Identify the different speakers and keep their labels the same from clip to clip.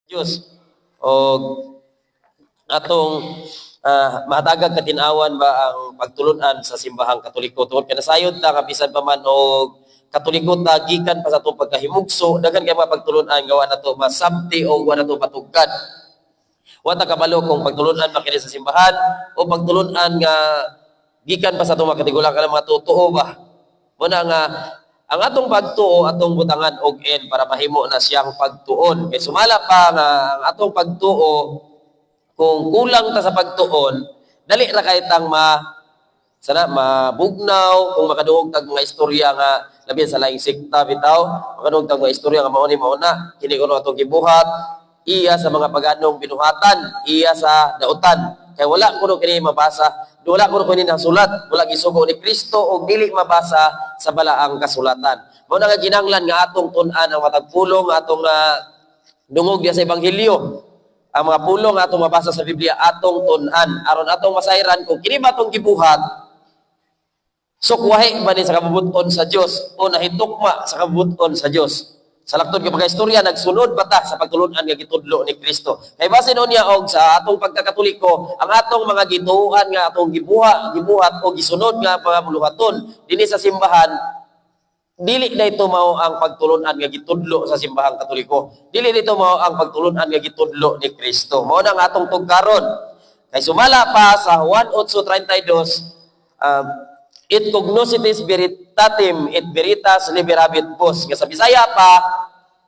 Speaker 1: Diyos o atong mahatagag katinawan ba ang pagtulunan sa simbahang Katoliko tungod kay nasayod ta kabisan pa man og Katoliko ta gikan pa sa atong pagkahimugso daghan kay mga pagtulunan gawa nato masabti o gawa nato matugkad. Wa ta kabalo kung pagtulunan ba kini sa simbahan o pagtulunan nga gikan pa sa atong mga katigulang kanang mga totoo ba. Muna nga ang atong pagtuo atong butangan og en para mahimo na siyang pagtuon. Kay sumala pa nga ang atong pagtuo kung kulang ta sa pagtuon, dali ra kay tang mabugnaw kung makaduog tag mga istorya nga labi sa laing sikta bitaw, makaduog tag mga istorya nga mao ni mauna kini kuno atong gibuhat iya sa mga paganong binuhatan, iya sa dautan. Kay wala kuno kini mabasa, wala kuno kini nasulat, wala gisugo ni Kristo og dili mabasa sa balaang kasulatan. Mao na nga ginanglan nga atong tun-an ang matag pulong atong dungog diya sa ebanghelyo. Ang mga pulong nga atong mabasa sa Biblia atong tun-an aron atong masayran kung kini ba atong gibuhat sukwahi ba ni sa kabubuton sa Dios o nahitukma sa kabubuton sa Dios. Sa laktod nga pagkaistorya nagsunod ba ta sa pagtulunan nga gitudlo ni Kristo. Kay base niya og sa atong pagkakatoliko, ang atong mga gituan nga atong gibuhat o gisunod nga mga buluhaton dinhi sa simbahan, dili na ito mao ang pagtulunan nga gitudlo sa simbahang Katoliko. Dili dito mao ang pagtulunan nga gitudlo ni Kristo. Mao nang atong tugkaron. Kay sumala pa sa Juan 8:32, it cognoscitis veritatem et veritas liberabit vos. Nga sa Bisaya pa,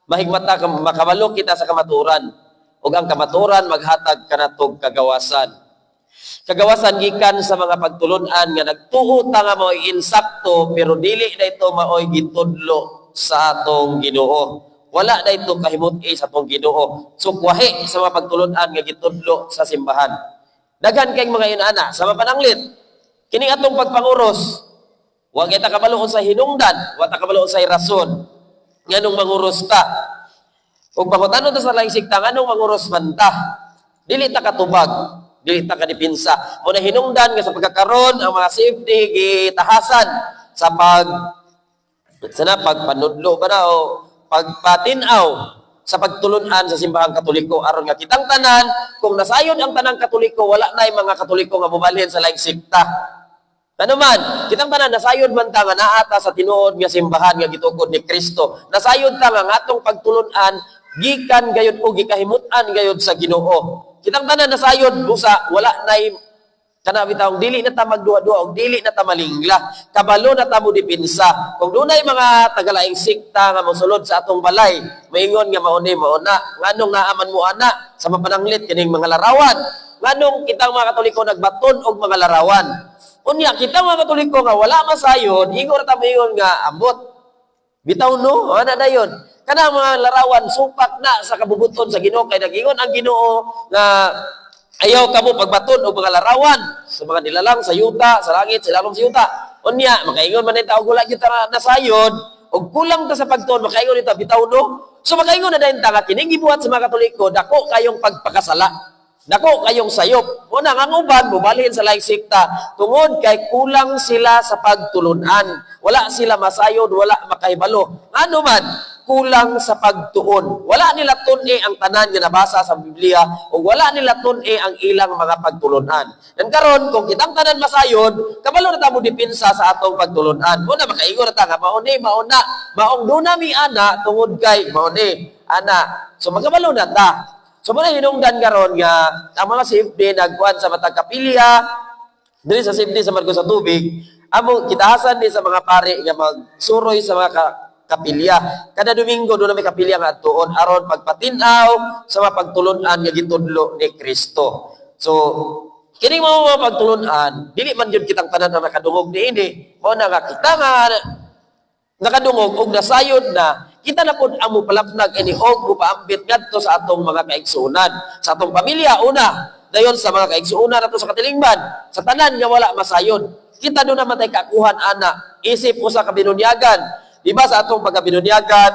Speaker 1: mahigmata makabalo kita sa kamaturan. Ug ang kamaturan maghatag kanatog kagawasan. Kagawasan gikan sa mga pagtulunan nga nagtuo ta nga mao'y insakto pero dili na ito mao'y gitudlo sa atong Ginoo. Wala na ito kahimut-i sa atong Ginoo. Sukwahi sa mga pagtulunan nga gitudlo sa simbahan. Daghan kay mga inana sa mapananglit. Kini atong pagpanguros, wa kita kabaloon sa hinungdan, wa ta kabaloon sa rason. Nganong manguros ta? Ug pangutanon ta sa laing sikta, nganong manguros man ta? Dili ta katubag, dili ta kadipinsa. Muna hinungdan nga sa pagkakaron ang mga safety gitahasan sa pagpanudlo ba na o pagpatinaw sa pagtulunan sa simbahang Katoliko aron nga kitang tanan kung nasayon ang tanang Katoliko wala nay mga Katoliko nga mobalhin sa laing sikta. Ano man, kitang tanan nasayod man ta nga naata sa tinuod nga simbahan nga gitukod ni Kristo. Nasayod ta nga atong pagtulunan gikan gayud o gikahimutan gayud sa Ginoo. Kitang tanan nasayod busa wala nay kana bitaw dili na ta magduha-duha og dili na ta malingla. Kabalo na ta mo dipinsa. Kung dunay mga tagalaing sikta nga mosulod sa atong balay, maingon nga mauni mauna, nganong naaman mo ana sa mapananglit kining mga larawan. Nganong kitang mga Katoliko nagbaton og mga larawan. Unya kita mga Katoliko nga wala masayod, ingon ta moingon nga ambot. Bitaw no, ana dayon. Kana mga larawan supak na sa kabubuton sa Ginoo kay nagingon ang Ginoo nga ayaw kamo pagbaton og mga larawan sa mga nilalang sa yuta, sa langit, sa ilalom sa yuta. Unya makaingon man ta og wala kita nasayod og kulang ta sa pagtuon, makaingon ta bitaw no. So makaingon na dayon ta nga kining gibuhat sa mga Katoliko dako kayong pagpakasala. Dako kayong sayop. Una nga uban mobalhin sa laing sikta tungod kay kulang sila sa pagtulunan. Wala sila masayod, wala makahibalo. Ano man, kulang sa pagtuon. Wala nila tun-i ang tanan nga nabasa sa Biblia o wala nila tun-i ang ilang mga pagtulunan. Dan karon kung kitang tanan masayod, kabalo na ta mo dipinsa sa atong pagtulunan. Una makaingon na ta nga mauna, maong dunami ana tungod kay mauni ana. So magkabalo na ta. So muna hinungdan karon nga ang mga safety nagkuhan sa matag kapilya dili sa safety sa margo sa tubig amo kitahasan ni sa mga pari nga magsuroy sa mga kapilya kada Domingo do na may kapilya nga atuon aron pagpatinaw sa mga pagtulunan nga gitudlo ni Kristo. So kini mga pagtulunan dili man jud kitang tanan na nakadungog niini mao na nga kita nga nakadungog og nasayod na kita na pud amo palapnag ini og mupaambit ngadto sa atong mga kaigsuonan sa atong pamilya una dayon sa mga kaigsuonan nato sa katilingban sa tanan nga wala masayod kita do naman tay kakuhan ana isip usa ka binunyagan di ba sa atong pagkabinunyagan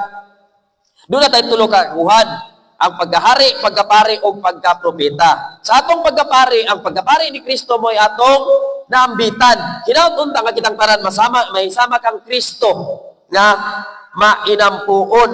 Speaker 1: do na tay tulo ka kakuhan ang pagkahari pagkapari ug pagkapropeta sa atong pagkapari ang pagkapari ni Kristo mo'y atong naambitan kinaut-unta nga kitang tanan may sama kang Kristo na mainampuon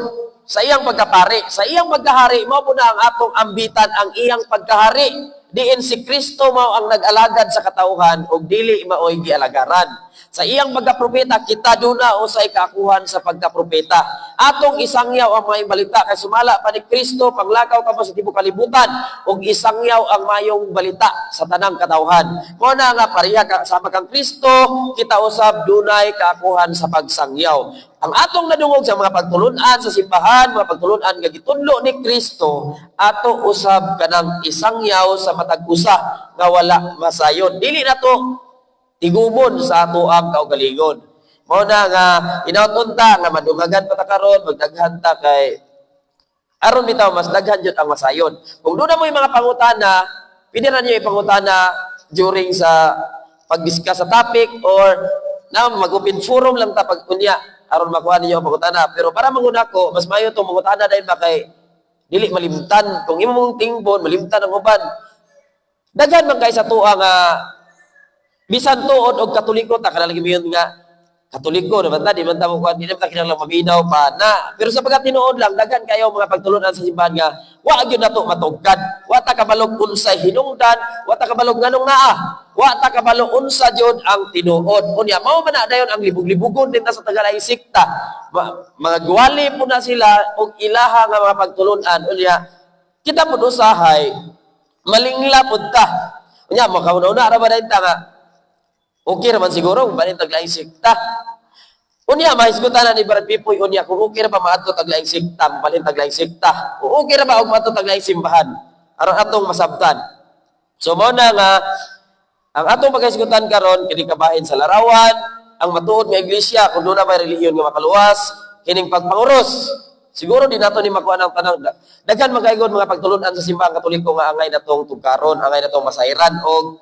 Speaker 1: sa iyang pagkapari. Sa iyang pagkahari, mao po na ang atong ambitan ang iyang pagkahari. Diin si Kristo mao ang nag-alagad sa katauhan ug dili maoy gialagaran. Sa iyang pagkapropeta, kita duna usay kaakuhan sa pagkapropeta. Atong isangyaw ang mga balita kay sumala pa ni Kristo panglakaw ka sa tibuok kalibutan ug isangyaw ang mayong balita sa tanang katawhan. Mao na nga pareha sama kang Kristo, kita usab dunay kaakuhan sa pagsangyaw. Ang atong nadungog sa mga pagtulunan sa simbahan, mga pagtulunan nga gitudlo ni Kristo, ato usab kanang isangyaw sa matag usa nga wala masayon. Dili na to tigumon sa ato ang kaugalingon. Mao na nga inaut-unta nga madungagan pa ta karon, magdaghan ta kay aron bitaw mas daghan jud ang masayon. Kung doon na mo yung mga pangutana, pwede na niyo ipangutana during sa pag-discuss sa topic or na mag-open forum lang ta pag unya aron makuha ninyo ang pangutana. Pero para manguna ko, mas mayo itong pangutana dahil ba kay dili malimtan. Kung imo mong tingbon, malimtan ang uban. Daghan man kay sa tuwa nga bisan tuod og katoliko ta kana lagi miyon nga katoliko naman ta di man ta mo kuan di man ta kinahanglan maminaw pa na pero sa pagkatinuod lang daghan kayo mga pagtulunan sa simbahan nga wa gyud nato matugkad wa ta kabalog unsay hinungdan wa ta kabalog nganong naa wa ta kabalog unsa jud ang tinuod unya mao man na dayon ang libog-libugon din ta sa tagalay sikta mga gwali po na sila og ilaha nga mga pagtulunan unya kita pud usahay malingla pud ta unya makauna-una ra ba dayon ta nga okay naman siguro, banin taglaing sikta. Unya, mahisgutan na ni Brad Pipoy, unya, kung okay na ba maato taglaing sikta, banin taglaing sikta. Kung okay na ba, maato taglaing simbahan. Aron atong masabtan. So, muna nga, ang atong paghisgutan karon kini kabahin sa larawan, ang matuod nga iglesia, kung doon na may relihiyon nga makaluwas, kining pagpanguros. Siguro di nato ni makuha ng tanang. Daghan magaygon mga pagtulunan sa simbahan katoliko nga angay natong tugkaron, angay natong masairan, o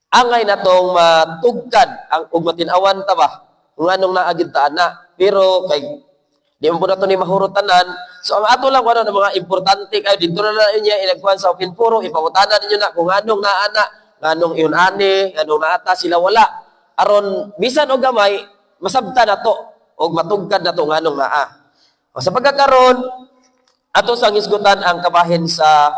Speaker 1: angay natong matugkad ang ug matinawan ta ba kung anong naagid ta ana pero kay di man pud nato ni mahurutanan so ang ato lang kuno mga importante kay dito na niya inagkuan sa open forum ipangutanan ninyo na kung anong naana nganong iyon ani nganong naata sila wala aron bisan og gamay masabtan nato og matugkad nato nganong naa o sa pagkakaron ato sang hisgutan ang kabahin sa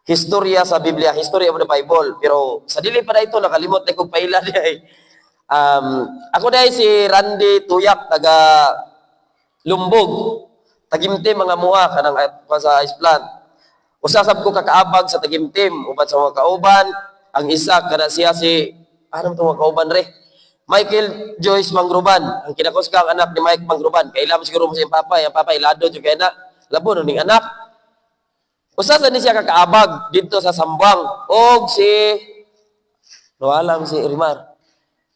Speaker 1: historya sa Biblia, history of the Bible. Pero sa dili pa na ito, nakalimot na kong pailan niya. Ako dahil si Randy Tuyak, taga Lumbog. Tagimtim mga muha, kanang sa Isplan. Usasab ko kakaabag sa tagimtim, uban sa mga kauban. Ang isa, kana siya si, anong ito mga kauban re? Michael Joyce Mangruban. Ang kinakusga ang anak ni Mike Mangruban. Kailan siguro mo sa yung papay, lado yung kaya na, labo nung anak. Usasan ni siya kakaabag dito sa Sambang. O si, nawalang si Rimar.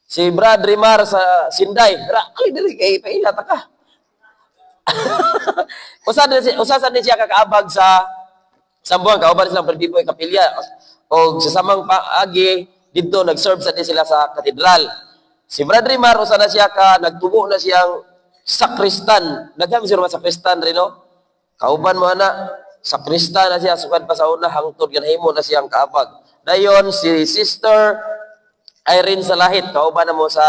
Speaker 1: Si Brad Rimar sa Sinday. Ay, dali kay pailata ka. Usasan ni siya kakaabag sa Sambang. Kauban silang Perdipoy Kapilya. O sa samang paagi, dito nag-serve sa sila sa katedral. Si Brad Rimar, usasan na siya nagtubo na siyang sakristan. Nagkami siya sa sakristan rin, no? Kauban mo na. Sakrista na siya, sukad pa sa una, hangtod ganahimo na siyang kaabag. Dayon, si Sister Irene Salahit, kauban na mo sa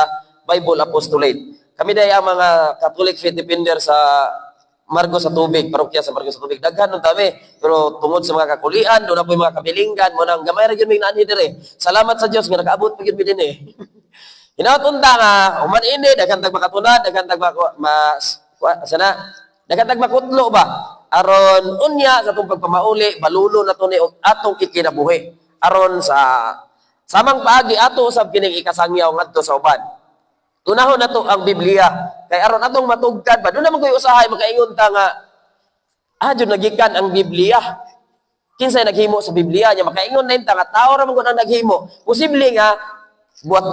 Speaker 1: Bible Apostolate. Kami dahil ang mga Catholic faith defender sa Margo sa Tubig, parokya sa Margo sa Tubig. Daghan nun kami, pero tungod sa mga kakulian, doon na po yung mga kabilinggan, mo nang gamay rin yung mga naanhi dire. Salamat sa Diyos, nga nakaabot pagin din eh. Hinautunda nga, uman ini, daghan tagmakatunan, daghan tagmakutlo ba? Aron unya sa itong pagpamauli, balulo na ito ni atong ikinabuhi. Aron sa samang paagi, ato usab kining ikasangyaw ngadto sa uban. Tunahon na to ang Biblia. Kay aron atong matugkad ba, doon naman ko'y usahay, makaingon ta nga, dyan nagikan ang Biblia. Kinsay naghimo sa Biblia niya, makaingon na yung nga, tao ramang kung ang naghimo. Posible nga, buat